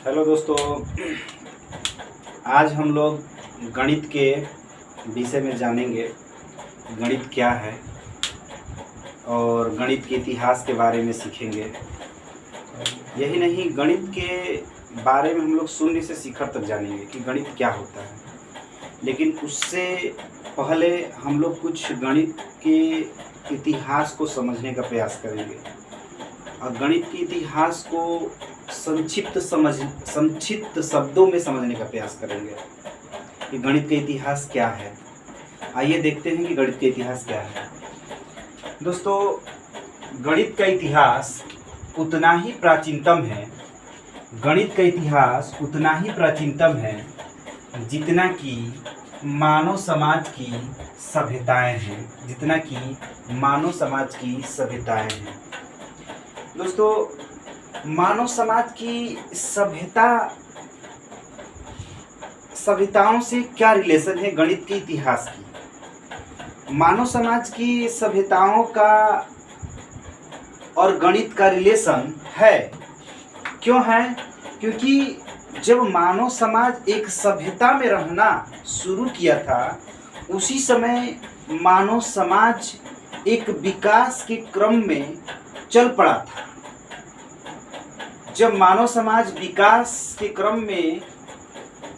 Hello दोस्तों, आज हम लोग गणित के विषय में जानेंगे। गणित क्या है और गणित के इतिहास के बारे में सीखेंगे। यही नहीं, गणित के बारे में हम लोग शून्य से शिखर तक जानेंगे कि गणित क्या होता है। लेकिन उससे पहले हम लोग कुछ गणित के इतिहास को समझने का प्रयास करेंगे और गणित के इतिहास को संक्षिप्त शब्दों में समझने का प्रयास करेंगे कि गणित का इतिहास क्या है। आइए देखते हैं कि गणित का इतिहास क्या है। दोस्तों, गणित का इतिहास उतना ही प्राचीनतम है, गणित का इतिहास उतना ही प्राचीनतम है जितना कि मानव समाज की सभ्यताएं हैं, जितना कि मानव समाज की सभ्यताएं हैं। दोस्तों, मानव समाज की सभ्यताओं से क्या रिलेशन है गणित के इतिहास की। मानव समाज की सभ्यताओं का और गणित का रिलेशन है। क्यों है? क्योंकि जब मानव समाज एक सभ्यता में रहना शुरू किया था, उसी समय मानव समाज एक विकास के क्रम में चल पड़ा था। जब मानव समाज विकास के क्रम में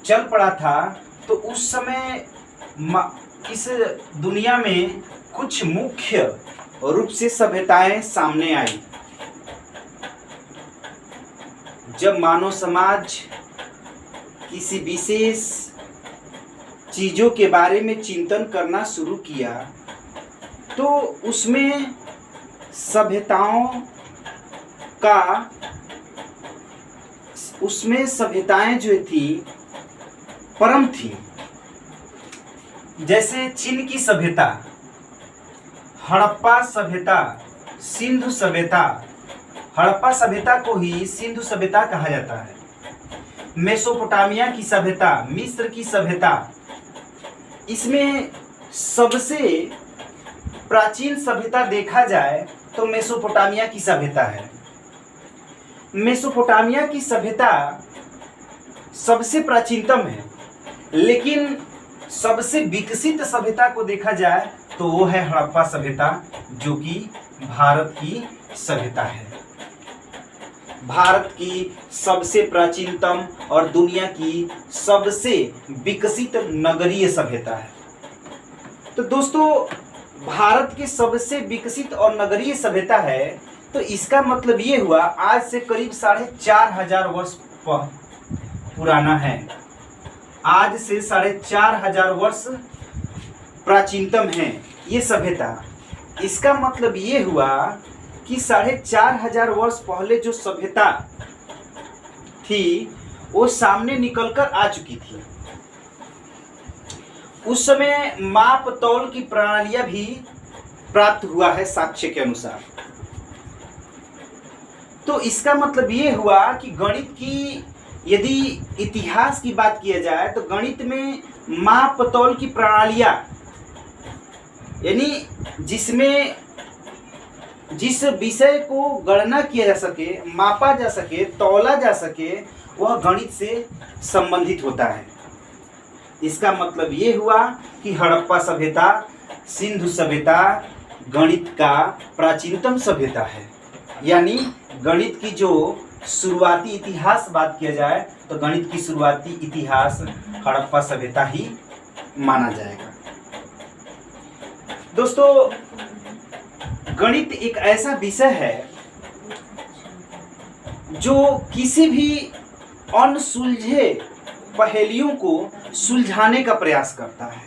चल पड़ा था तो उस समय इस दुनिया में कुछ मुख्य रूप से सभ्यताएं सामने आई। जब मानव समाज किसी विशेष चीज़ों के बारे में चिंतन करना शुरू किया तो उसमें सभ्यताएं जो थी परम थी। जैसे चीन की सभ्यता, हड़प्पा सभ्यता, सिंधु सभ्यता। हड़प्पा सभ्यता को ही सिंधु सभ्यता कहा जाता है। मेसोपोटामिया की सभ्यता, मिस्र की सभ्यता। इसमें सबसे प्राचीन सभ्यता देखा जाए तो मेसोपोटामिया की सभ्यता है। मेसोपोटामिया की सभ्यता सबसे प्राचीनतम है, लेकिन सबसे विकसित सभ्यता को देखा जाए तो वो है हड़प्पा सभ्यता, जो कि भारत की सभ्यता है। भारत की सबसे प्राचीनतम और दुनिया की सबसे विकसित नगरीय सभ्यता है। तो दोस्तों, भारत की सबसे विकसित और नगरीय सभ्यता है, तो इसका मतलब ये हुआ आज से करीब 4,500 वर्ष पुराना है। आज से 4,500 वर्ष प्राचीनतम है ये सभ्यता। इसका मतलब ये हुआ कि 4,500 वर्ष पहले जो सभ्यता थी वो सामने निकलकर आ चुकी थी। उस समय माप तौल की प्रणालियां भी प्राप्त हुआ है साक्ष्य के अनुसार। तो इसका मतलब ये हुआ कि गणित की यदि इतिहास की बात किया जाए तो गणित में माप तौल की प्रणालियां, यानी जिसमें जिस विषय को गणना किया जा सके, मापा जा सके, तौला जा सके, वह गणित से संबंधित होता है। इसका मतलब ये हुआ कि हड़प्पा सभ्यता, सिंधु सभ्यता गणित का प्राचीनतम सभ्यता है। यानी गणित की जो शुरुआती इतिहास बात किया जाए तो गणित की शुरुआती इतिहास हड़प्पा सभ्यता ही माना जाएगा। दोस्तों, गणित एक ऐसा विषय है जो किसी भी अनसुलझे पहेलियों को सुलझाने का प्रयास करता है।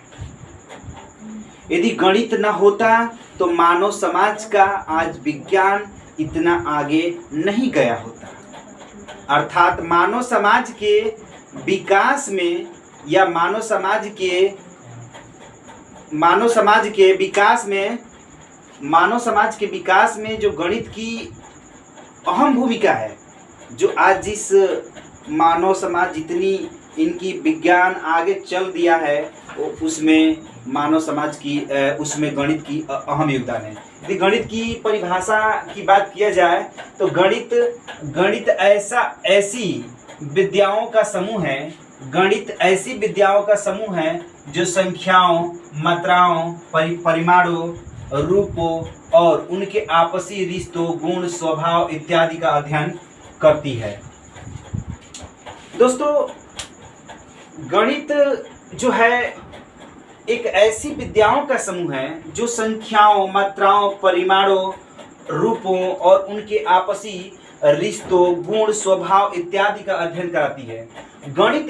यदि गणित न होता तो मानव समाज का आज विज्ञान इतना आगे नहीं गया होता। अर्थात मानव समाज के विकास में या मानव समाज के विकास में जो गणित की अहम भूमिका है, जो आज जिस मानव समाज जितनी इनकी विज्ञान आगे चल दिया है, उसमें मानव समाज की उसमें गणित की अहम योगदान है। यदि गणित की परिभाषा की बात किया जाए तो गणित ऐसी विद्याओं का समूह है। गणित ऐसी विद्याओं का समूह है जो संख्याओं, मात्राओं, परिमाणों, रूपों और उनके आपसी रिश्तों, गुण, स्वभाव इत्यादि का अध्ययन करती है। दोस्तों, गणित जो है एक ऐसी विद्याओं का समूह है जो संख्याओं, मात्राओं, परिमाणों, रूपों और उनके आपसी रिश्तों, गुण, स्वभाव इत्यादि का अध्ययन कराती है। गणित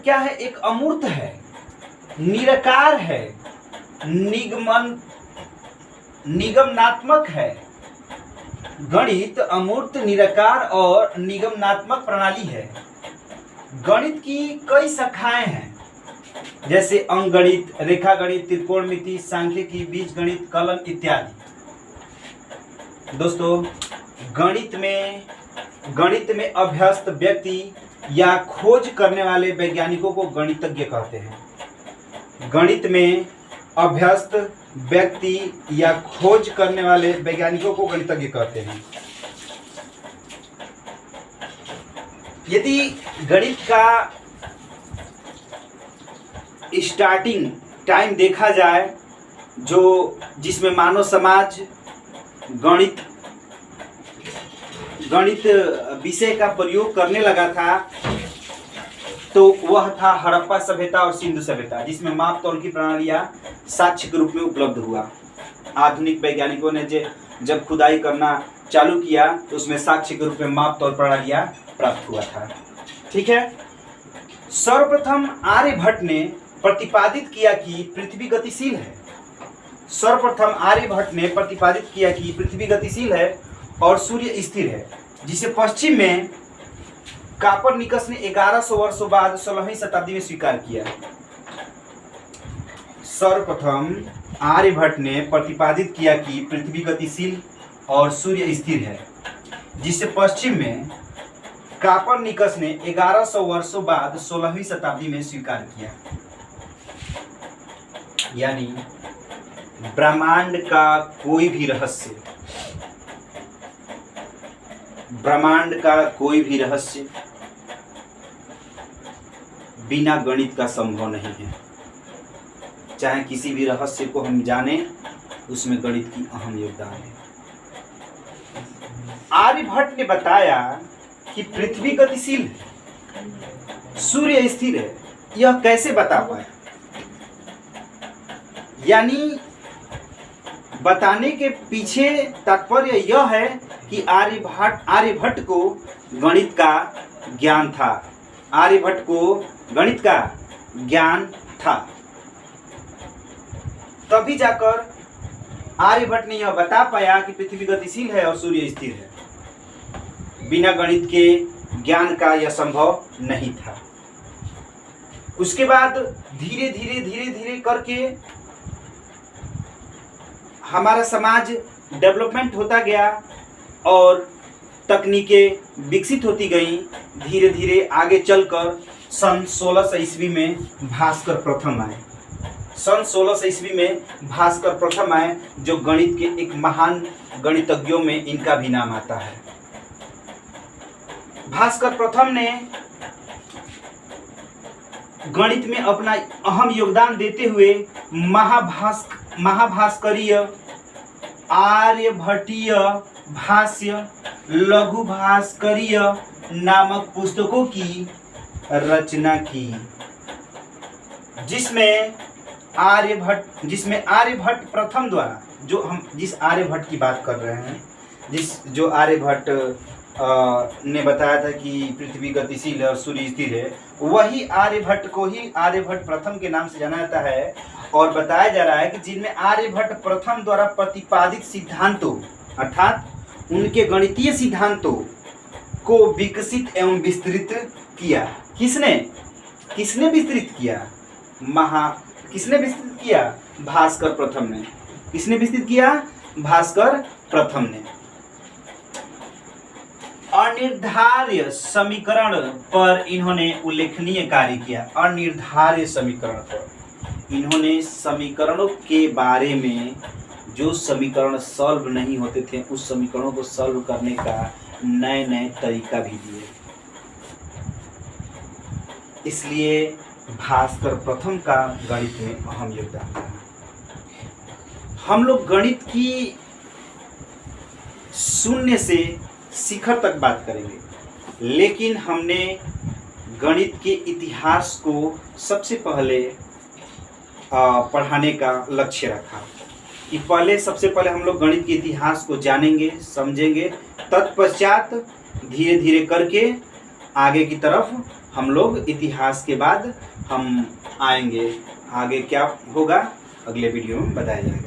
क्या है? एक अमूर्त है, निराकार है, निगमनात्मक है। गणित अमूर्त, निराकार और निगमनात्मक प्रणाली है। गणित की कई शाखाएं हैं, जैसे अंकगणित, रेखागणित, त्रिकोणमिति, सांख्यिकी, बीजगणित, कलन इत्यादि। दोस्तों, गणित में अभ्यस्त व्यक्ति या खोज करने वाले वैज्ञानिकों को गणितज्ञ कहते हैं। गणित में अभ्यस्त व्यक्ति या खोज करने वाले वैज्ञानिकों को गणितज्ञ कहते हैं। यदि गणित का स्टार्टिंग टाइम देखा जाए, जिसमें मानव समाज गणित विषय का प्रयोग करने लगा था, तो वह था हड़प्पा सभ्यता और सिंधु सभ्यता, जिसमें माप तौल की प्रणालियां साक्ष्य के रूप में उपलब्ध हुआ। आधुनिक वैज्ञानिकों ने जब खुदाई करना चालू किया तो उसमें साक्ष्य के रूप में माप तौल प्रणालियां प्राप्त हुआ था। ठीक है। सर्वप्रथम आर्यभट्ट ने प्रतिपादित किया कि पृथ्वी गतिशील है। पृथ्वी गतिशील है और सूर्य स्थिर है, जिसे पश्चिम में कापरनिकस ने 1100 वर्षों बाद 16वीं शताब्दी में स्वीकार किया। सर्वप्रथम आर्यभट्ट ने प्रतिपादित किया कि पृथ्वी गतिशील और सूर्य स्थिर है, जिसे पश्चिम में कापरनिकस ने 1100 वर्षों बाद 16वीं शताब्दी में स्वीकार किया। यानी ब्रह्मांड का कोई भी रहस्य बिना गणित का संभव नहीं है। चाहे किसी भी रहस्य को हम जाने, उसमें गणित की अहम योगदान है। आर्यभट्ट ने बताया कि पृथ्वी गतिशील है, सूर्य स्थिर है। यह कैसे बता पाया? यानी बताने के पीछे तात्पर्य यह है कि आर्यभट्ट को गणित का ज्ञान था। तभी जाकर आर्यभट्ट ने यह बता पाया कि पृथ्वी गतिशील है और सूर्य स्थिर है। बिना गणित के ज्ञान का यह संभव नहीं था। उसके बाद धीरे धीरे करके हमारा समाज डेवलपमेंट होता गया और तकनीकें विकसित होती गईं। धीरे धीरे आगे चलकर सन 1600 ईस्वी में भास्कर प्रथम आए, जो गणित के एक महान गणितज्ञों में इनका भी नाम आता है। भास्कर प्रथम ने गणित में अपना अहम योगदान देते हुए महाभास्करीय, आर्यभट्टीय भाष्य, लघु भास्करीय नामक पुस्तकों की रचना की, जिसमें आर्यभट्ट प्रथम द्वारा, जिस आर्यभट्ट की बात कर रहे हैं, जो आर्यभट्ट ने बताया था कि पृथ्वी गतिशील है और सूर्य स्थिर है, वही आर्यभट्ट को ही आर्यभट्ट प्रथम के नाम से जाना जाता है। और बताया जा रहा है कि जिनमें आर्यभट्ट प्रथम द्वारा प्रतिपादित सिद्धांतों, अर्थात उनके गणितीय सिद्धांतों को विकसित एवं विस्तृत किया। किसने विस्तृत किया? भास्कर प्रथम ने। किसने विस्तृत किया? भास्कर प्रथम ने। अनिर्धार्य समीकरण पर इन्होंने उल्लेखनीय कार्य किया। अनिर्धार्य समीकरण पर इन्होंने समीकरणों के बारे में, जो समीकरण सॉल्व नहीं होते थे, उस समीकरणों को सॉल्व करने का नए नए तरीका भी दिए। इसलिए भास्कर प्रथम का गणित में अहम योगदान रहा। हम लोग गणित की शून्य से शिखर तक बात करेंगे, लेकिन हमने गणित के इतिहास को सबसे पहले पढ़ाने का लक्ष्य रखा कि सबसे पहले हम लोग गणित के इतिहास को जानेंगे, समझेंगे, तत्पश्चात धीरे धीरे करके आगे की तरफ हम लोग इतिहास के बाद हम आएंगे। आगे क्या होगा अगले वीडियो में बताया जाएगा।